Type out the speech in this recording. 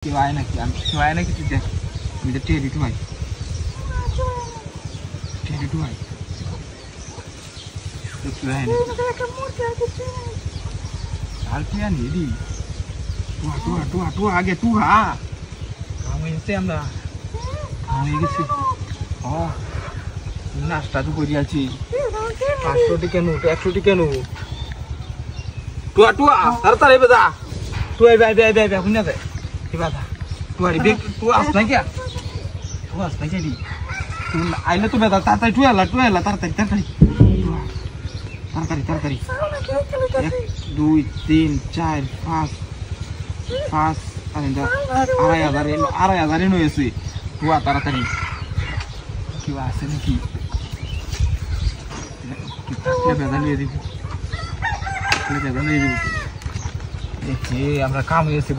কেউ আয় নাকি কেউ আয় নাকি তুই দেখ আমি তো টেডি টু আই কেউ আয় আর কি আনি দি টু আগে টু হা কাম হয়েছে আমরা কাম হয়ে গেছি ও নাস্তা তো করে আছি 500 কেন 100 কেন টু তাড়াতাড়ি বেদা টু আই বাই এখন না যায় কি বাধা টু আই বেগ টু আস না কি টু আস না কি তুই আইলে তো বেদা তাড়াতাড়ি টু এলা তাড়াতাড়ি 1 2 3 4 5 আড়াই হাজারে নয়েছে টু তাড়াতাড়ি কি আছে নাকি বেদা নিয়ে দিবি আমরা কাম হয়েছে